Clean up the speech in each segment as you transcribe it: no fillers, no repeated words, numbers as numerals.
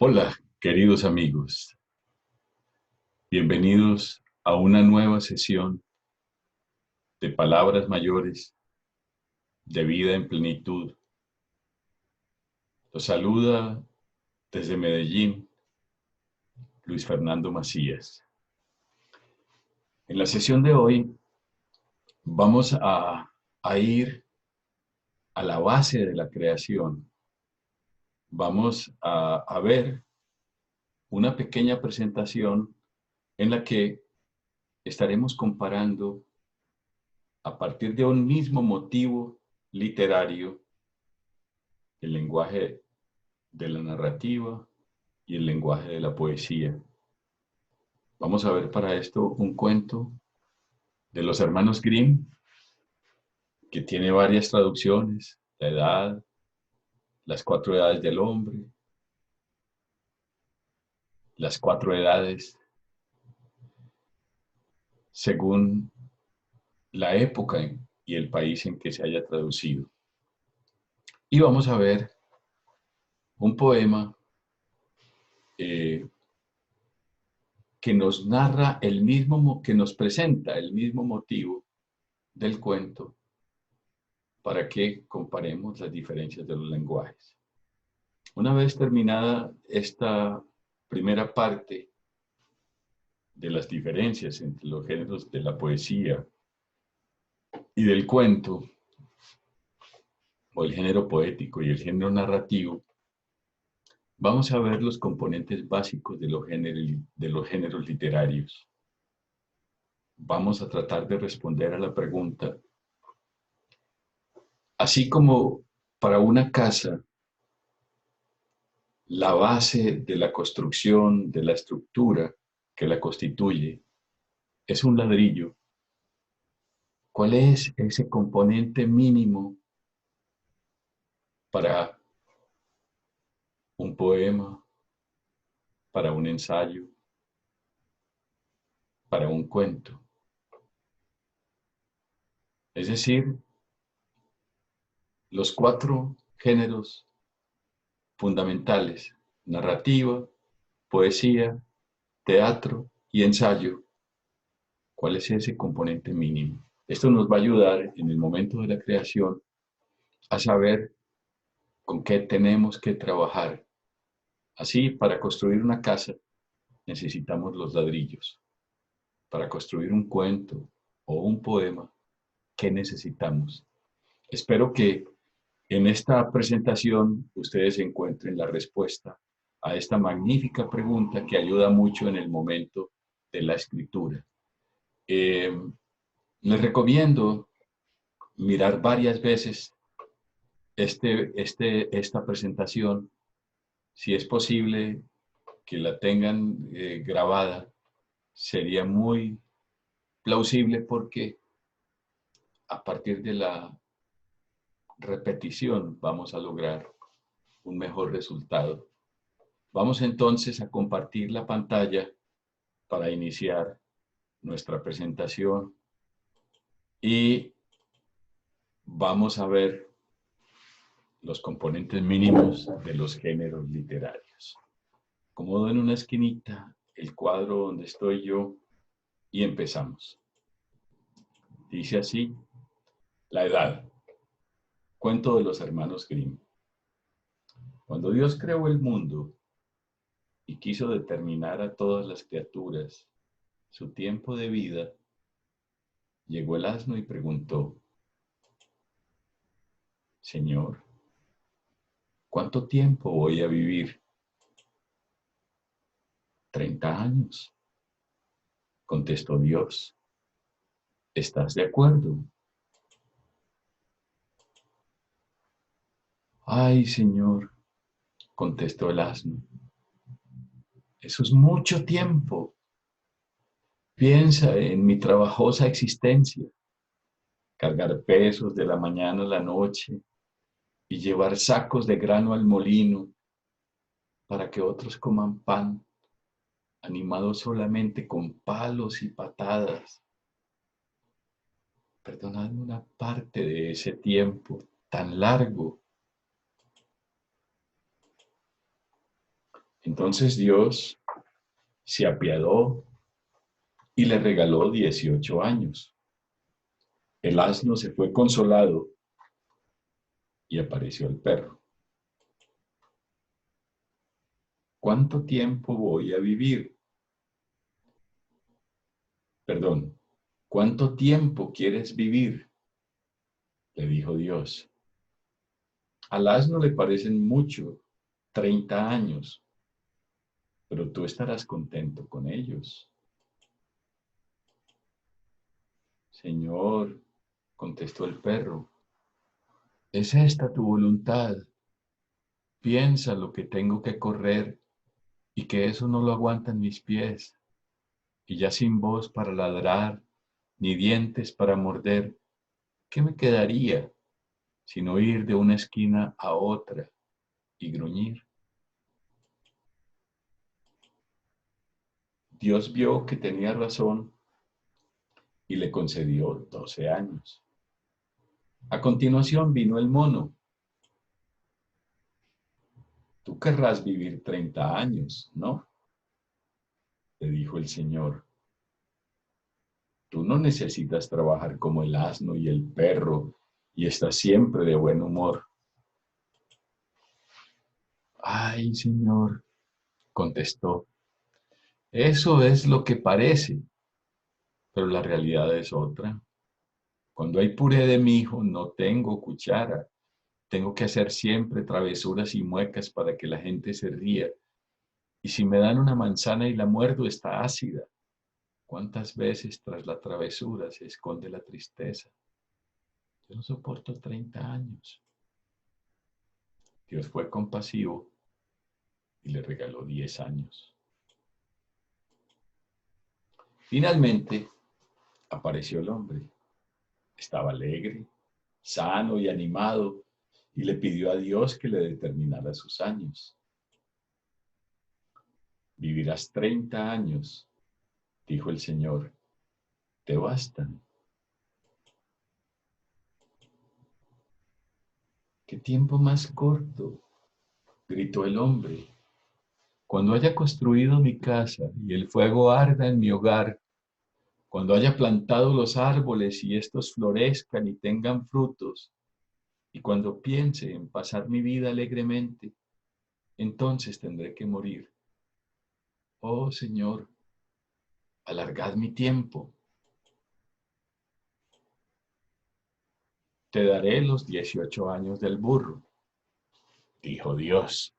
Hola, queridos amigos. Bienvenidos a una nueva sesión de Palabras Mayores de Vida en Plenitud. Los saluda desde Medellín Luis Fernando Macías. En la sesión de hoy vamos a ir a la base de la creación. Vamos a ver una pequeña presentación en la que estaremos comparando a partir de un mismo motivo literario el lenguaje de la narrativa y el lenguaje de la poesía. Vamos a ver para esto un cuento de los hermanos Grimm que tiene varias traducciones: la edad, las cuatro edades del hombre, las cuatro edades, según la época y el país en que se haya traducido. Y vamos a ver un poema eh, que nos narra el mismo, que nos presenta el mismo motivo del cuento para que comparemos las diferencias de los lenguajes. Una vez terminada esta primera parte de las diferencias entre los géneros de la poesía y del cuento, o el género poético y el género narrativo, vamos a ver los componentes básicos de los géneros literarios. Vamos a tratar de responder a la pregunta: así como para una casa, la base de la construcción, de la estructura que la constituye, es un ladrillo, ¿cuál es ese componente mínimo para un poema, para un ensayo, para un cuento? Es decir, los cuatro géneros fundamentales: narrativa, poesía, teatro y ensayo. ¿Cuál es ese componente mínimo? Esto nos va a ayudar en el momento de la creación a saber con qué tenemos que trabajar. Así, para construir una casa necesitamos los ladrillos. Para construir un cuento o un poema, ¿qué necesitamos? Espero que en esta presentación ustedes encuentren la respuesta a esta magnífica pregunta que ayuda mucho en el momento de la escritura. Eh, Les recomiendo mirar varias veces esta presentación, si es posible que la tengan grabada, sería muy plausible porque a partir de la repetición vamos a lograr un mejor resultado. Vamos entonces a compartir la pantalla para iniciar nuestra presentación y vamos a ver los componentes mínimos de los géneros literarios. Acomodo en una esquinita el cuadro donde estoy yo y empezamos. Dice así: la edad. Cuento de los hermanos Grimm. Cuando Dios creó el mundo y quiso determinar a todas las criaturas su tiempo de vida, llegó el asno y preguntó: Señor, ¿cuánto tiempo voy a vivir? 30 años, contestó Dios. ¿Estás de acuerdo? Ay, Señor, contestó el asno, eso es mucho tiempo. Piensa en mi trabajosa existencia: cargar pesos de la mañana a la noche y llevar sacos de grano al molino para que otros coman pan, animados solamente con palos y patadas. Perdonadme una parte de ese tiempo tan largo. Entonces Dios se apiadó y le regaló 18 años. El asno se fue consolado y apareció el perro. ¿Cuánto tiempo voy a vivir? Perdón, ¿cuánto tiempo quieres vivir? Le dijo Dios. Al asno le parecen mucho, 30 años, pero tú estarás contento con ellos. Señor, contestó el perro, ¿es esta tu voluntad? Piensa lo que tengo que correr y que eso no lo aguantan mis pies, y ya sin voz para ladrar, ni dientes para morder, ¿qué me quedaría sino ir de una esquina a otra y gruñir? Dios vio que tenía razón y le concedió 12 años. A continuación vino el mono. Tú querrás vivir 30 años, ¿no? Le dijo el Señor. Tú no necesitas trabajar como el asno y el perro y estás siempre de buen humor. Ay, Señor, contestó, eso es lo que parece, pero la realidad es otra. Cuando hay puré de mi hijo, no tengo cuchara. Tengo que hacer siempre travesuras y muecas para que la gente se ría. Y si me dan una manzana y la muerdo, está ácida. ¿Cuántas veces tras la travesura se esconde la tristeza? Yo no soporto 30 años. Dios fue compasivo y le regaló 10 años. Finalmente apareció el hombre. Estaba alegre, sano y animado y le pidió a Dios que le determinara sus años. Vivirás 30 años, dijo el Señor. ¿Te bastan? ¿Qué tiempo más corto? Gritó el hombre. Cuando haya construido mi casa y el fuego arda en mi hogar, cuando haya plantado los árboles y estos florezcan y tengan frutos, y cuando piense en pasar mi vida alegremente, entonces tendré que morir. Oh Señor, alargad mi tiempo. Te daré los 18 años del burro, dijo Dios.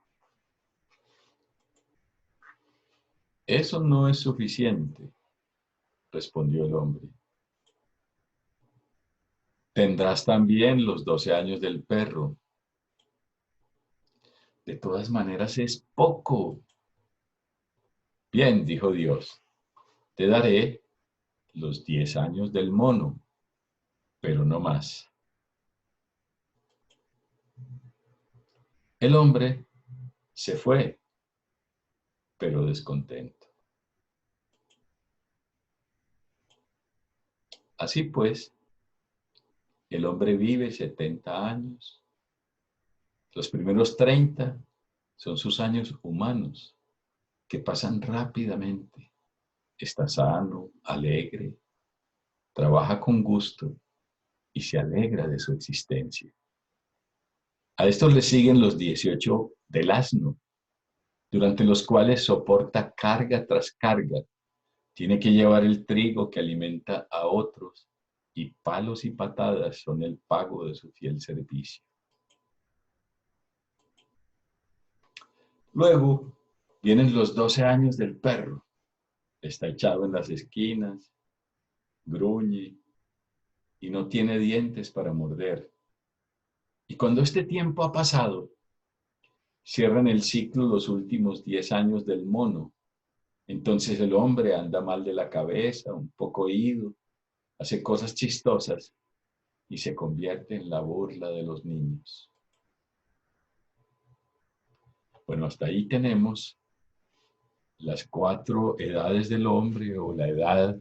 Eso no es suficiente, respondió el hombre. Tendrás también los 12 años del perro. De todas maneras es poco. Bien, dijo Dios, te daré los 10 años del mono, pero no más. El hombre se fue, pero descontento. Así pues, el hombre vive 70 años. Los primeros 30 son sus años humanos, que pasan rápidamente. Está sano, alegre, trabaja con gusto y se alegra de su existencia. A estos le siguen los 18 del asno, durante los cuales soporta carga tras carga. Tiene que llevar el trigo que alimenta a otros y palos y patadas son el pago de su fiel servicio. Luego vienen los 12 años del perro. Está echado en las esquinas, gruñe y no tiene dientes para morder. Y cuando este tiempo ha pasado, cierran el ciclo los últimos 10 años del mono. Entonces el hombre anda mal de la cabeza, un poco oído, hace cosas chistosas y se convierte en la burla de los niños. Bueno, hasta ahí tenemos las 4 edades del hombre o la edad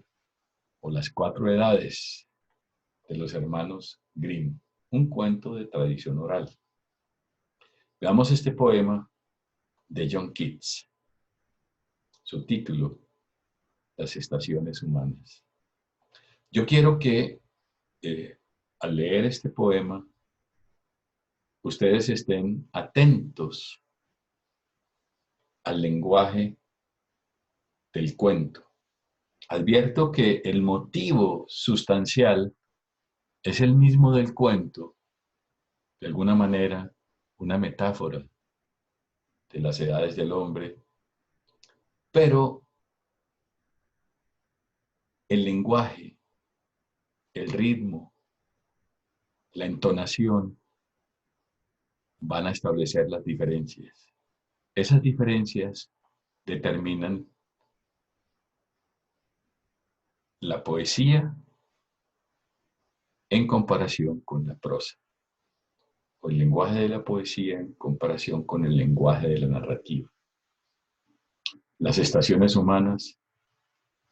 o las 4 edades de los hermanos Grimm, un cuento de tradición oral. Veamos este poema de John Keats. Su título, Las estaciones humanas. Yo quiero que al leer este poema, ustedes estén atentos al lenguaje del cuento. Advierto que el motivo sustancial es el mismo del cuento, de alguna manera una metáfora de las edades del hombre, pero el lenguaje, el ritmo, la entonación van a establecer las diferencias. Esas diferencias determinan la poesía en comparación con la prosa, o el lenguaje de la poesía en comparación con el lenguaje de la narrativa. Las estaciones humanas,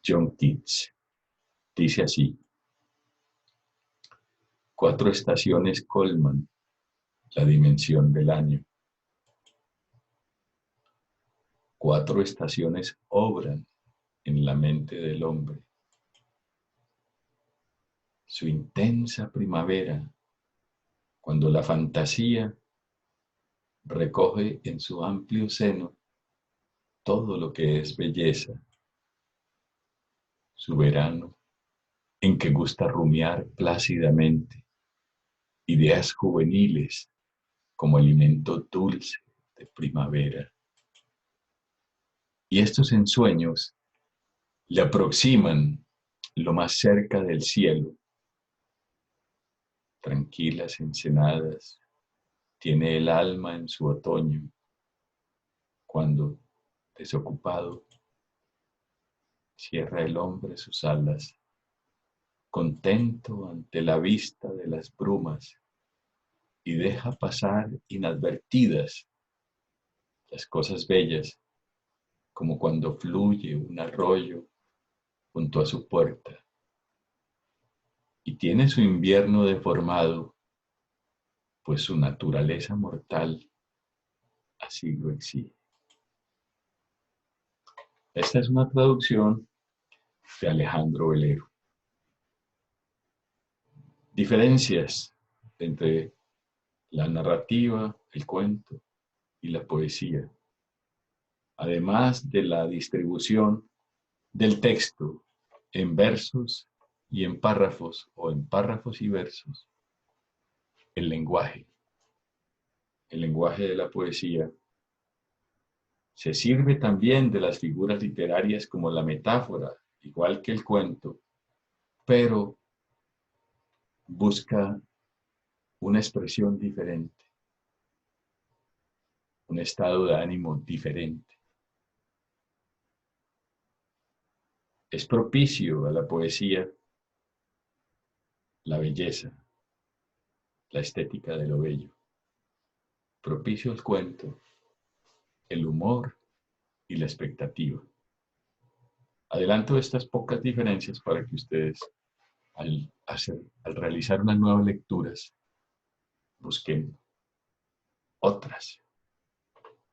John Keats, dice así: 4 estaciones colman la dimensión del año. 4 estaciones obran en la mente del hombre. Su intensa primavera, cuando la fantasía recoge en su amplio seno todo lo que es belleza. Su verano, en que gusta rumiar plácidamente ideas juveniles como alimento dulce de primavera. Y estos ensueños le aproximan lo más cerca del cielo. Tranquilas ensenadas, tiene el alma en su otoño, cuando, desocupado, cierra el hombre sus alas, contento ante la vista de las brumas, y deja pasar inadvertidas las cosas bellas, como cuando fluye un arroyo junto a su puerta, y tiene su invierno deformado, pues su naturaleza mortal así lo exige. Esta es una traducción de Alejandro Velero. Diferencias entre la narrativa, el cuento y la poesía, además de la distribución del texto en versos y en párrafos, o en párrafos y versos. El lenguaje de la poesía se sirve también de las figuras literarias como la metáfora, igual que el cuento, pero busca una expresión diferente, un estado de ánimo diferente. Es propicio a la poesía la belleza, la estética de lo bello. Propicio al cuento, el humor y la expectativa. Adelanto estas pocas diferencias para que ustedes, al realizar unas nuevas lecturas, busquen otras,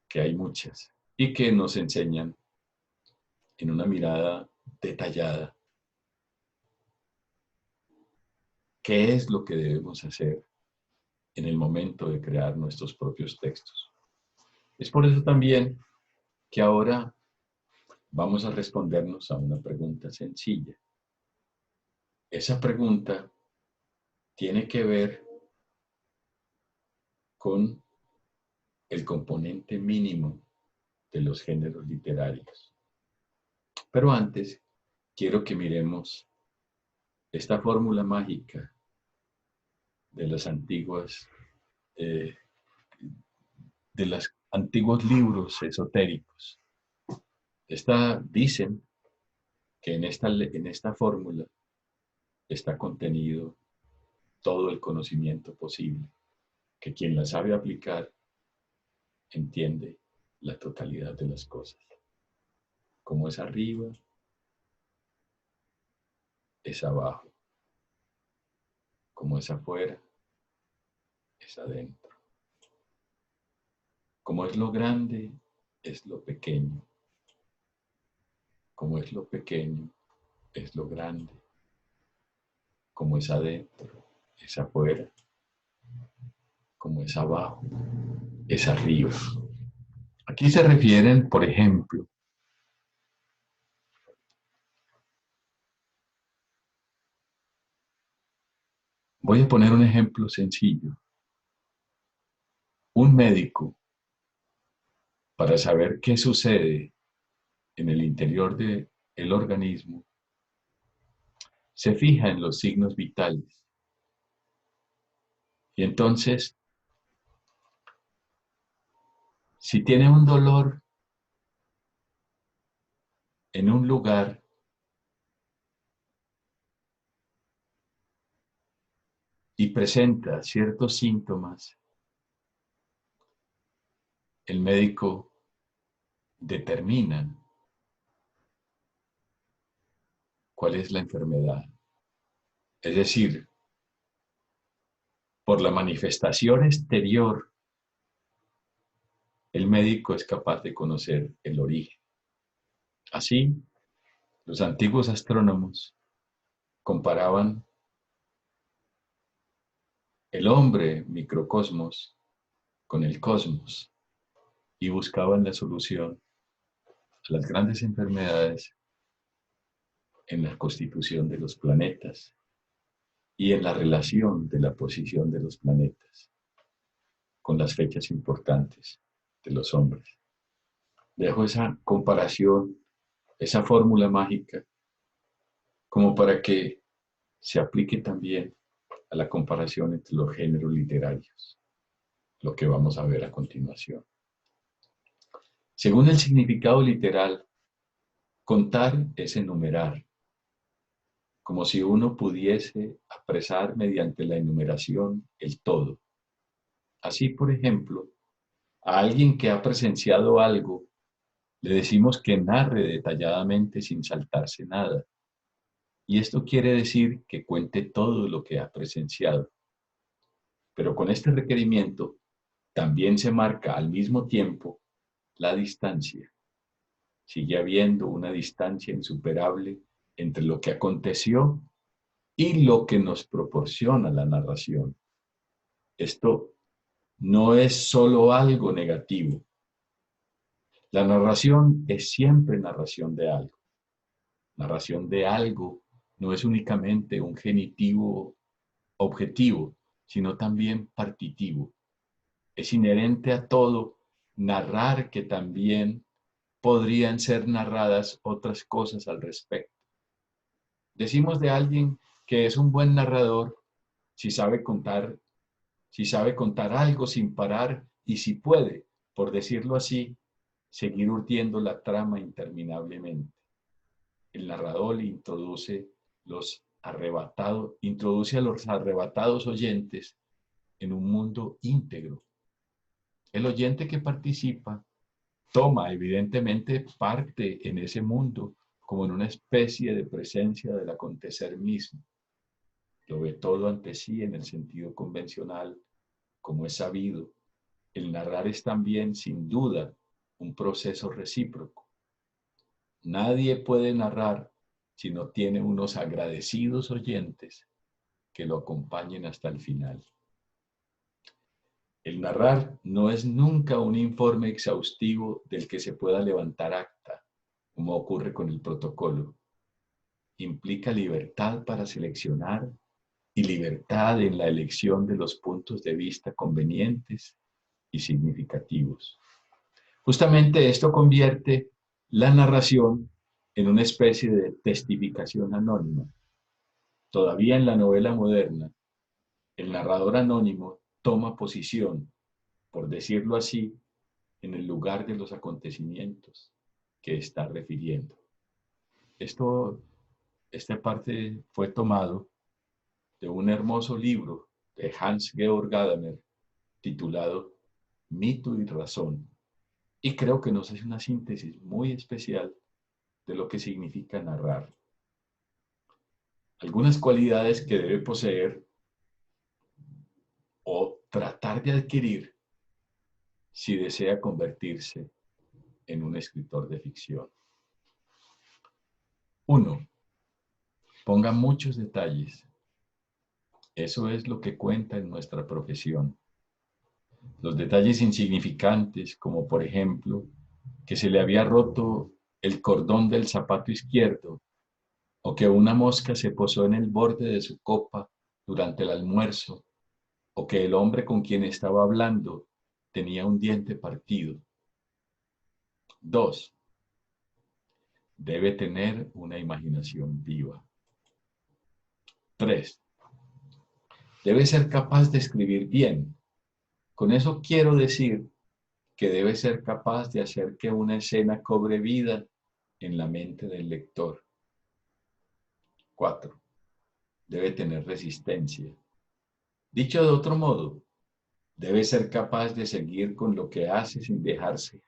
que hay muchas, y que nos enseñan en una mirada detallada qué es lo que debemos hacer en el momento de crear nuestros propios textos. Es por eso también que ahora vamos a respondernos a una pregunta sencilla. Esa pregunta tiene que ver con el componente mínimo de los géneros literarios. Pero antes, quiero que miremos esta fórmula mágica de las antiguas, eh, de los antiguos libros esotéricos. Dicen que en esta fórmula está contenido todo el conocimiento posible, que quien la sabe aplicar entiende la totalidad de las cosas. Como es arriba, es abajo. Como es afuera, es adentro. Como es lo grande, es lo pequeño. Como es lo pequeño, es lo grande. Como es adentro, es afuera. Como es abajo, es arriba. Aquí se refieren, por ejemplo, voy a poner un ejemplo sencillo. Un médico, para saber qué sucede en el interior del organismo, se fija en los signos vitales. Y entonces, si tiene un dolor en un lugar, y presenta ciertos síntomas, el médico determina cuál es la enfermedad. Es decir, por la manifestación exterior, el médico es capaz de conocer el origen. Así, los antiguos astrónomos comparaban el hombre microcosmos con el cosmos y buscaban la solución a las grandes enfermedades en la constitución de los planetas y en la relación de la posición de los planetas con las fechas importantes de los hombres. Dejo esa comparación, esa fórmula mágica, como para que se aplique también a la comparación entre los géneros literarios, lo que vamos a ver a continuación. Según el significado literal, contar es enumerar, como si uno pudiese apresar mediante la enumeración el todo. Así, por ejemplo, a alguien que ha presenciado algo, le decimos que narre detalladamente sin saltarse nada. Y esto quiere decir que cuente todo lo que ha presenciado. Pero con este requerimiento también se marca al mismo tiempo la distancia. Sigue habiendo una distancia insuperable entre lo que aconteció y lo que nos proporciona la narración. Esto no es solo algo negativo. La narración es siempre narración de algo. Narración de algo no es únicamente un genitivo objetivo, sino también partitivo. Es inherente a todo narrar que también podrían ser narradas otras cosas al respecto. Decimos de alguien que es un buen narrador si sabe contar, si sabe contar algo sin parar y si puede, por decirlo así, seguir urdiendo la trama interminablemente. El narrador introduce a los arrebatados oyentes en un mundo íntegro. El oyente que participa toma evidentemente parte en ese mundo como en una especie de presencia del acontecer mismo. Lo ve todo ante sí en el sentido convencional, como es sabido. El narrar es también, sin duda, un proceso recíproco. Nadie puede narrar si no tiene unos agradecidos oyentes que lo acompañen hasta el final. El narrar no es nunca un informe exhaustivo del que se pueda levantar acta, como ocurre con el protocolo. Implica libertad para seleccionar y libertad en la elección de los puntos de vista convenientes y significativos. Justamente esto convierte la narración en una especie de testificación anónima. Todavía en la novela moderna, el narrador anónimo toma posición, por decirlo así, en el lugar de los acontecimientos que está refiriendo. Esta parte fue tomado de un hermoso libro de Hans-Georg Gadamer titulado Mito y Razón. Y creo que nos hace una síntesis muy especial de lo que significa narrar. Algunas cualidades que debe poseer o tratar de adquirir si desea convertirse en un escritor de ficción. 1. Ponga muchos detalles. Eso es lo que cuenta en nuestra profesión. Los detalles insignificantes, como por ejemplo, que se le había roto el cordón del zapato izquierdo, o que una mosca se posó en el borde de su copa durante el almuerzo, o que el hombre con quien estaba hablando tenía un diente partido. 2. Debe tener una imaginación viva. 3. Debe ser capaz de escribir bien. Con eso quiero decir que debe ser capaz de hacer que una escena cobre vida en la mente del lector. 4. Debe tener resistencia. Dicho de otro modo, debe ser capaz de seguir con lo que hace sin dejarse,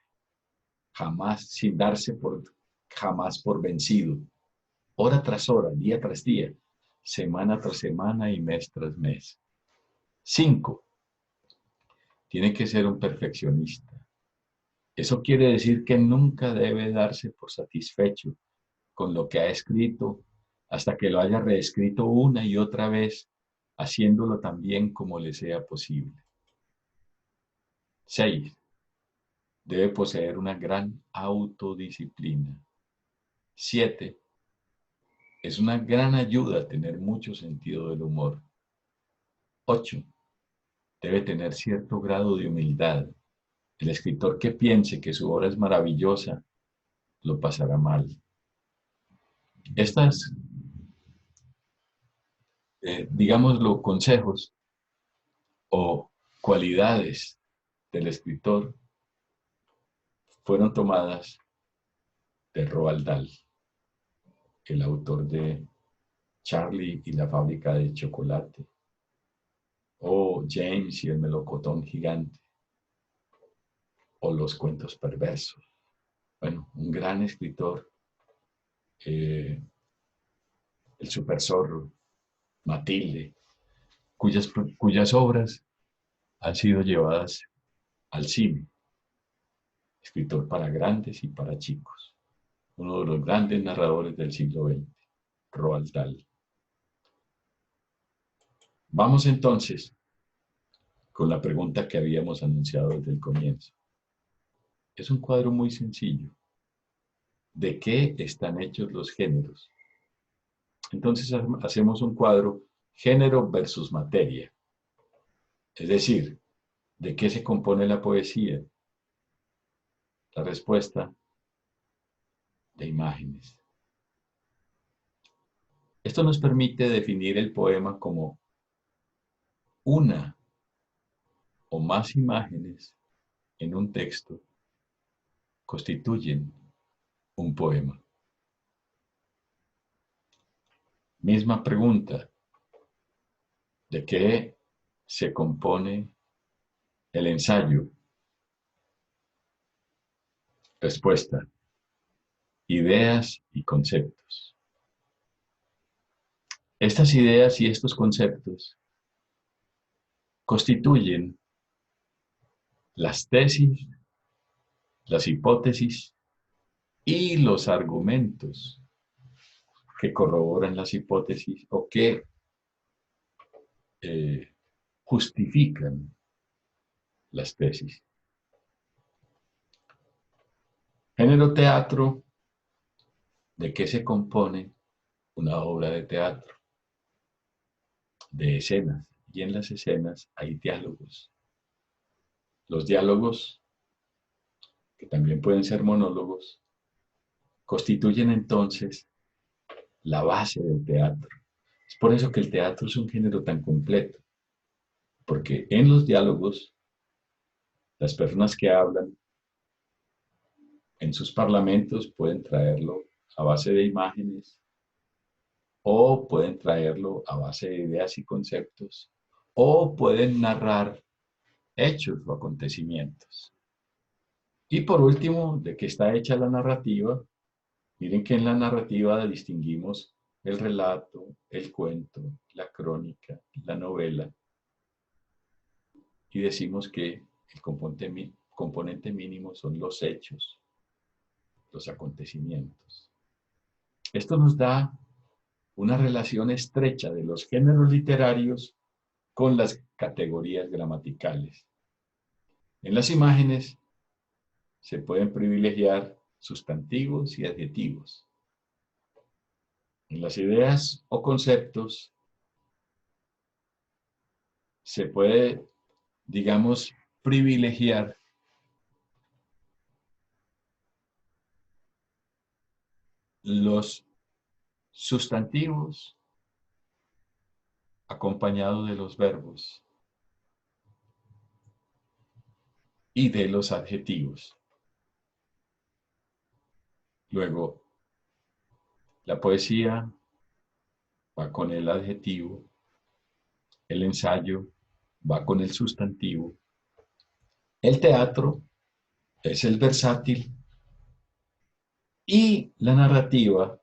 sin darse jamás por vencido, hora tras hora, día tras día, semana tras semana y mes tras mes. 5. Tiene que ser un perfeccionista. Eso quiere decir que nunca debe darse por satisfecho con lo que ha escrito hasta que lo haya reescrito una y otra vez, haciéndolo tan bien como le sea posible. 6. Debe poseer una gran autodisciplina. 7. Es una gran ayuda tener mucho sentido del humor. 8. Debe tener cierto grado de humildad. El escritor que piense que su obra es maravillosa, lo pasará mal. Estas, digámoslo, consejos o cualidades del escritor fueron tomadas de Roald Dahl, el autor de Charlie y la fábrica de chocolate, o James y el melocotón gigante, o los cuentos perversos. Bueno, un gran escritor, el Super Zorro, Matilde, cuyas obras han sido llevadas al cine. Escritor para grandes y para chicos. Uno de los grandes narradores del siglo XX, Roald Dahl. Vamos entonces con la pregunta que habíamos anunciado desde el comienzo. Es un cuadro muy sencillo. ¿De qué están hechos los géneros? Entonces hacemos un cuadro género versus materia. Es decir, ¿de qué se compone la poesía? La respuesta, de imágenes. Esto nos permite definir el poema como una o más imágenes en un texto constituyen un poema. Misma pregunta, ¿de qué se compone el ensayo? Respuesta, ideas y conceptos. Estas ideas y estos conceptos constituyen las tesis, las hipótesis y los argumentos que corroboran las hipótesis o que justifican las tesis. Género teatro, ¿de qué se compone una obra de teatro? De escenas, y en las escenas hay diálogos. Los diálogos, que también pueden ser monólogos, constituyen entonces la base del teatro. Es por eso que el teatro es un género tan completo, porque en los diálogos, las personas que hablan en sus parlamentos pueden traerlo a base de imágenes o pueden traerlo a base de ideas y conceptos o pueden narrar hechos o acontecimientos. Y por último, ¿de qué está hecha la narrativa? Miren que en la narrativa distinguimos el relato, el cuento, la crónica, la novela, y decimos que el componente mínimo son los hechos los acontecimientos. Esto nos da una relación estrecha de los géneros literarios con las categorías gramaticales. En las imágenes se pueden privilegiar sustantivos y adjetivos. En las ideas o conceptos se puede, digamos, privilegiar los sustantivos acompañados de los verbos y de los adjetivos. Luego, la poesía va con el adjetivo, el ensayo va con el sustantivo, el teatro es el versátil y la narrativa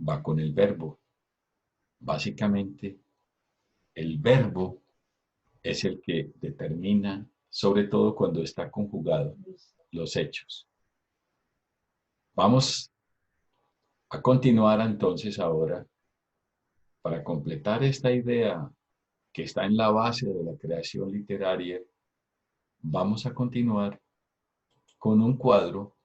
va con el verbo. Básicamente, el verbo es el que determina, sobre todo cuando está conjugado, los hechos. Vamos a continuar entonces ahora para completar esta idea que está en la base de la creación literaria. Vamos a continuar con un cuadro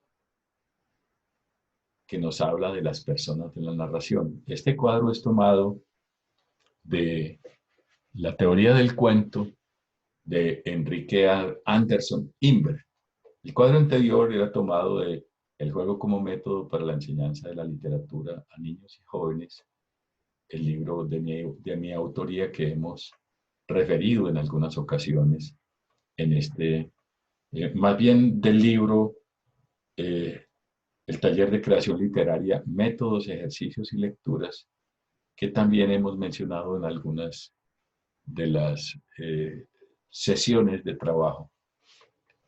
que nos habla de las personas de la narración. Este cuadro es tomado de la teoría del cuento de Enrique Anderson Imber. El cuadro anterior era tomado de El juego como método para la enseñanza de la literatura a niños y jóvenes, el libro de mi autoría que hemos referido en algunas ocasiones en este, más bien del libro El taller de creación literaria, métodos, ejercicios y lecturas, que también hemos mencionado en algunas de las sesiones de trabajo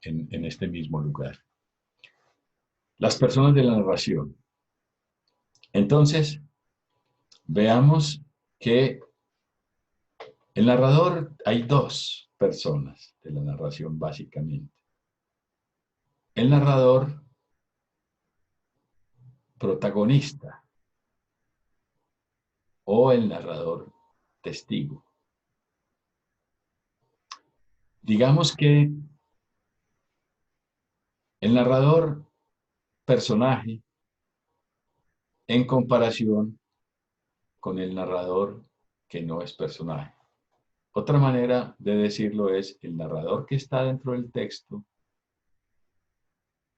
en este mismo lugar. Las personas de la narración. Entonces, veamos que el narrador, hay dos personas de la narración básicamente. El narrador protagonista o el narrador testigo. Digamos que el narrador personaje en comparación con el narrador que no es personaje. Otra manera de decirlo es el narrador que está dentro del texto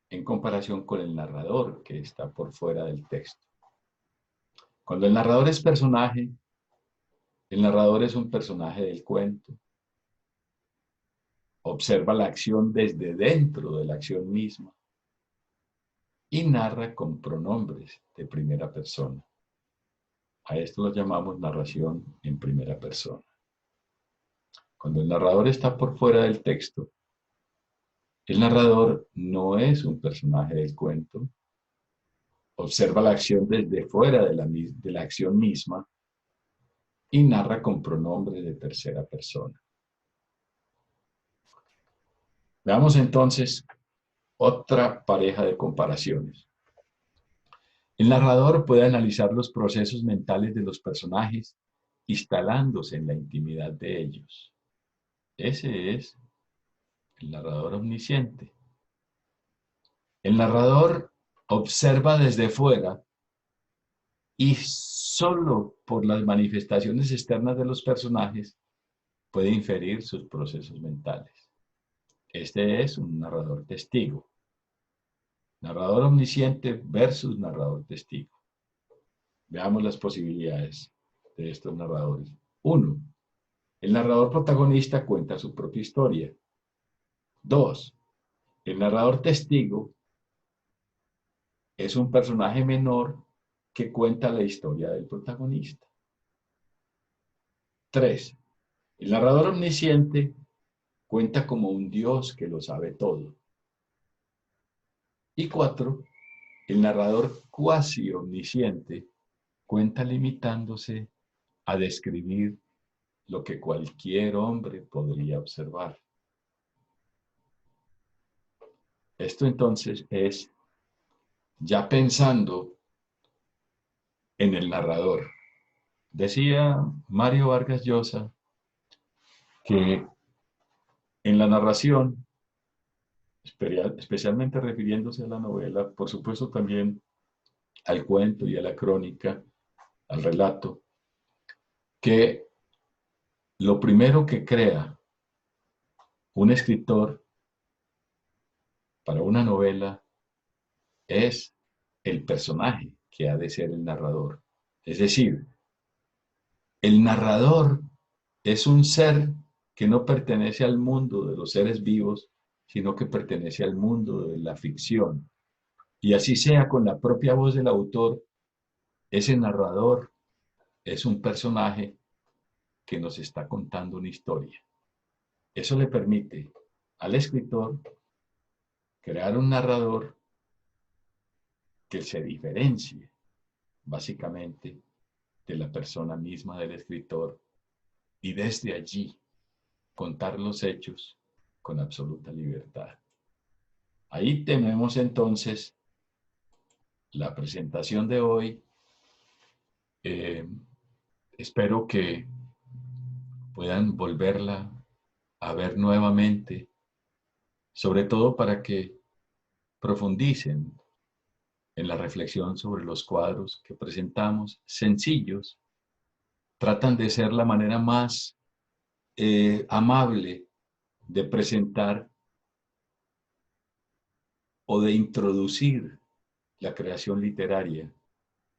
en comparación con el narrador que está por fuera del texto. Cuando el narrador es personaje, el narrador es un personaje del cuento. Observa la acción desde dentro de la acción misma y narra con pronombres de primera persona. A esto lo llamamos narración en primera persona. Cuando el narrador está por fuera del texto, el narrador no es un personaje del cuento, observa la acción desde fuera de la acción misma y narra con pronombres de tercera persona. Veamos entonces otra pareja de comparaciones. El narrador puede analizar los procesos mentales de los personajes instalándose en la intimidad de ellos. Ese es el narrador omnisciente. El narrador observa desde fuera y solo por las manifestaciones externas de los personajes puede inferir sus procesos mentales. Este es un narrador testigo. Narrador omnisciente versus narrador testigo. Veamos las posibilidades de estos narradores. 1. El narrador protagonista cuenta su propia historia. 2. El narrador testigo es un personaje menor que cuenta la historia del protagonista. 3. El narrador omnisciente cuenta como un Dios que lo sabe todo. Y 4. El narrador cuasi omnisciente cuenta limitándose a describir lo que cualquier hombre podría observar. Esto entonces es ya pensando en el narrador. Decía Mario Vargas Llosa que en la narración, especialmente refiriéndose a la novela, por supuesto también al cuento y a la crónica, al relato, que lo primero que crea un escritor para una novela es el personaje que ha de ser el narrador. Es decir, el narrador es un ser que no pertenece al mundo de los seres vivos, sino que pertenece al mundo de la ficción. Y así sea con la propia voz del autor, ese narrador es un personaje que nos está contando una historia. Eso le permite al escritor crear un narrador que se diferencie básicamente de la persona misma del escritor y desde allí contar los hechos con absoluta libertad. Ahí tenemos entonces la presentación de hoy. Eh, Espero que puedan volverla a ver nuevamente, sobre todo para que profundicen en la reflexión sobre los cuadros que presentamos, sencillos, tratan de ser la manera más amable de presentar o de introducir la creación literaria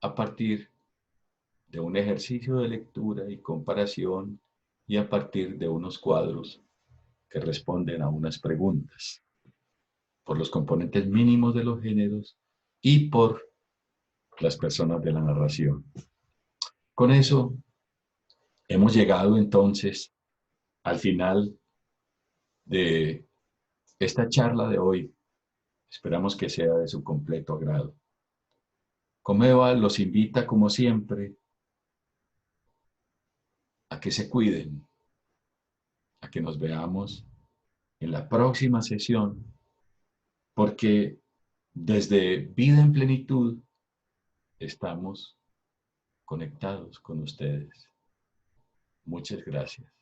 a partir de un ejercicio de lectura y comparación y a partir de unos cuadros que responden a unas preguntas por los componentes mínimos de los géneros y por las personas de la narración. Con eso hemos llegado entonces al final de esta charla de hoy. Esperamos que sea de su completo agrado. Comeva los invita, como siempre, a que se cuiden, a que nos veamos en la próxima sesión, porque desde Vida en Plenitud estamos conectados con ustedes. Muchas gracias.